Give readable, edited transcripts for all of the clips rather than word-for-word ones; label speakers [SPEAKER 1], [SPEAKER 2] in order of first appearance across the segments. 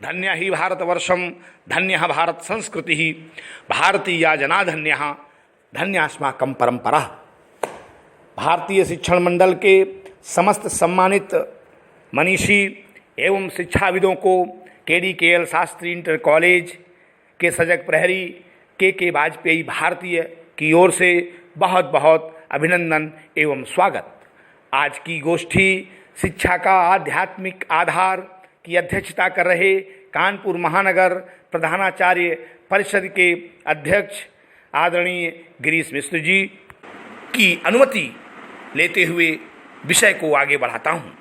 [SPEAKER 1] धन्य ही भारतवर्षम, धन्य भारत संस्कृति, भारतीय जनाधन्य, धन्यास्माकं परंपरा। भारतीय शिक्षण मंडल के समस्त सम्मानित मनीषी एवं शिक्षाविदों को KDKL शास्त्री इंटर कॉलेज के सजग प्रहरी के वाजपेयी भारतीय की ओर से बहुत बहुत अभिनंदन एवं स्वागत। आज की गोष्ठी शिक्षा का आध्यात्मिक आधार की अध्यक्षता कर रहे कानपुर महानगर प्रधानाचार्य परिषद के अध्यक्ष आदरणीय गिरीश मिश्र जी की अनुमति लेते हुए विषय को आगे बढ़ाता हूँ।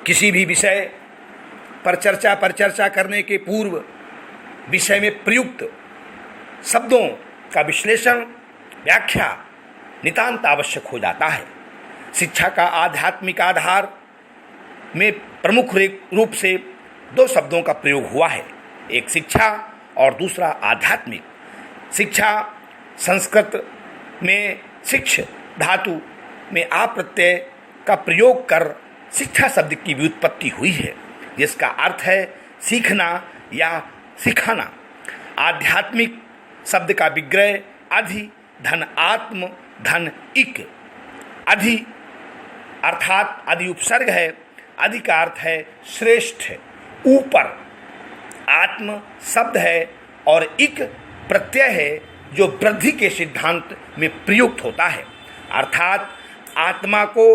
[SPEAKER 1] किसी भी विषय पर चर्चा करने के पूर्व विषय में प्रयुक्त शब्दों का विश्लेषण, व्याख्या नितांत आवश्यक हो जाता है। शिक्षा का आध्यात्मिक आधार में प्रमुख रूप से दो शब्दों का प्रयोग हुआ है, एक शिक्षा और दूसरा आध्यात्मिक। शिक्षा संस्कृत में शिक्ष धातु में आ प्रत्यय का प्रयोग कर शिक्षा शब्द की व्युत्पत्ति हुई है, जिसका अर्थ है सीखना या सिखाना। आध्यात्मिक शब्द का विग्रह अधि धन आत्म धन इक। अधि अर्थात अधि उपसर्ग है, अधि का अर्थ है श्रेष्ठ, ऊपर। आत्म शब्द है और इक प्रत्यय है जो वृद्धि के सिद्धांत में प्रयुक्त होता है, अर्थात आत्मा को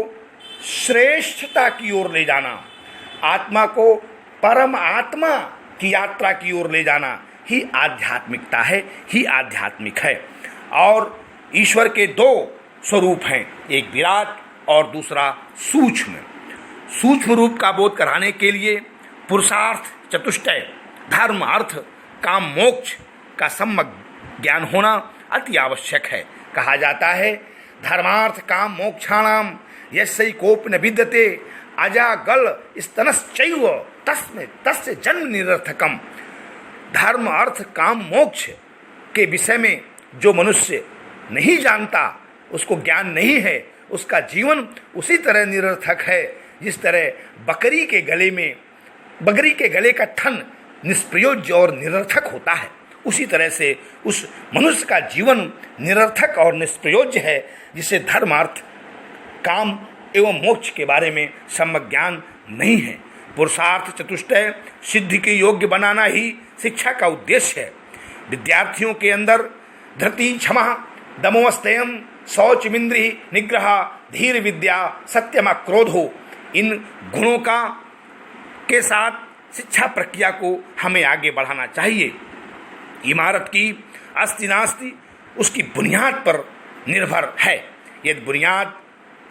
[SPEAKER 1] श्रेष्ठता की ओर ले जाना, आत्मा को परम आत्मा की यात्रा की ओर ले जाना ही आध्यात्मिकता है, ही आध्यात्मिक है। और ईश्वर के दो स्वरूप हैं, एक विराट और दूसरा सूक्ष्म। सूक्ष्म रूप का बोध कराने के लिए पुरुषार्थ चतुष्टय धर्म अर्थ काम मोक्ष का सम्यक ज्ञान होना अति आवश्यक है। कहा जाता है धर्मार्थ काम मोक्षाणाम यस्यै कोप न विद्यते अजागल स्तनश्चैव तस्मै तस्य जन्म निरर्थकम। धर्म अर्थ काम मोक्ष के विषय में जो मनुष्य नहीं जानता, उसको ज्ञान नहीं है, उसका जीवन उसी तरह निरर्थक है जिस तरह बकरी के गले का थन निष्प्रयोज्य और निरर्थक होता है। उसी तरह से उस मनुष्य का जीवन निरर्थक और निष्प्रयोज्य है जिसे धर्म अर्थ काम एवं मोक्ष के बारे में सम्यक ज्ञान नहीं है। पुरुषार्थ चतुष्टय सिद्धि के योग्य बनाना ही शिक्षा का उद्देश्य है। विद्यार्थियों के अंदर धृति क्षमा दमोस्तयम शौचमिंद्रि निग्रह धीर विद्या सत्यमा क्रोध हो, इन गुणों के साथ शिक्षा प्रक्रिया को हमें आगे बढ़ाना चाहिए। इमारत की अस्ति नास्ति उसकी बुनियाद पर निर्भर है। यदि बुनियाद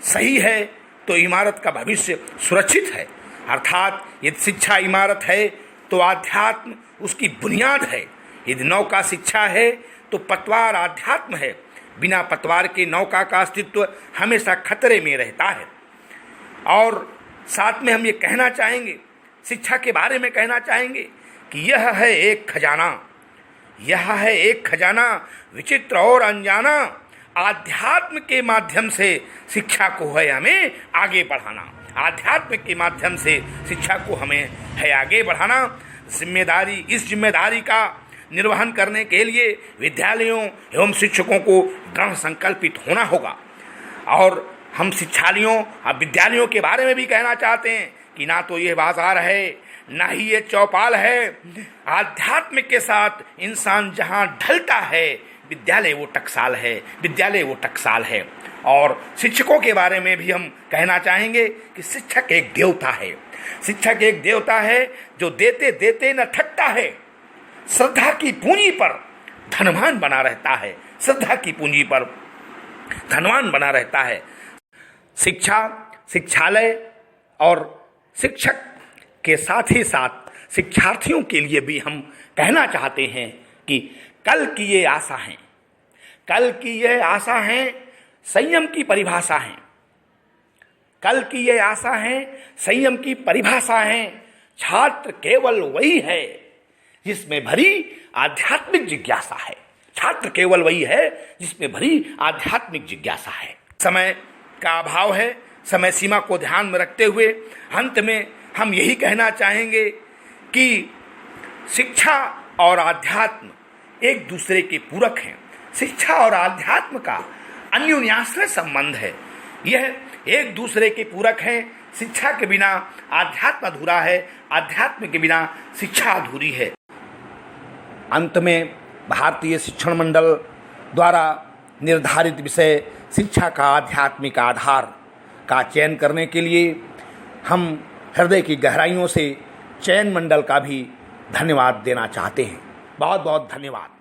[SPEAKER 1] सही है तो इमारत का भविष्य सुरक्षित है, अर्थात यदि शिक्षा इमारत है तो आध्यात्म उसकी बुनियाद है। यदि नौका शिक्षा है तो पतवार आध्यात्म है। बिना पतवार के नौका का अस्तित्व हमेशा खतरे में रहता है। और साथ में हम ये कहना चाहेंगे, शिक्षा के बारे में कहना चाहेंगे कि यह है एक खजाना विचित्र और अनजाना। आध्यात्म के माध्यम से शिक्षा को है हमें आगे बढ़ाना, आध्यात्म के माध्यम से शिक्षा को हमें है आगे बढ़ाना। इस जिम्मेदारी का निर्वहन करने के लिए विद्यालयों एवं शिक्षकों को दृढ़ संकल्पित होना होगा। और हम शिक्षालयों और विद्यालयों के बारे में भी कहना चाहते हैं कि ना तो ये बाजार है, ना ही ये चौपाल है। आध्यात्म के साथ इंसान जहाँ ढलता है, विद्यालय वो टकसाल है। और शिक्षकों के बारे में भी हम कहना चाहेंगे कि शिक्षक एक देवता है जो देते देते न थकता है, श्रद्धा की पूंजी पर धनवान बना रहता है। शिक्षा, शिक्षालय और शिक्षक के साथ ही साथ शिक्षार्थियों के लिए भी हम कहना चाहते हैं कि कल की ये आशा है संयम की परिभाषा है। छात्र केवल वही है जिसमें भरी आध्यात्मिक जिज्ञासा है। समय का अभाव है, समय सीमा को ध्यान में रखते हुए अंत में हम यही कहना चाहेंगे कि शिक्षा और आध्यात्म एक दूसरे के पूरक हैं। शिक्षा और आध्यात्म का अन्योन्याश्रय संबंध है। यह एक दूसरे के पूरक हैं। शिक्षा के बिना आध्यात्म अधूरा है, आध्यात्म के बिना शिक्षा अधूरी है। अंत में भारतीय शिक्षण मंडल द्वारा निर्धारित विषय शिक्षा का आध्यात्मिक आधार का चयन करने के लिए हम हृदय की गहराइयों से चयन मंडल का भी धन्यवाद देना चाहते हैं। बहुत बहुत धन्यवाद।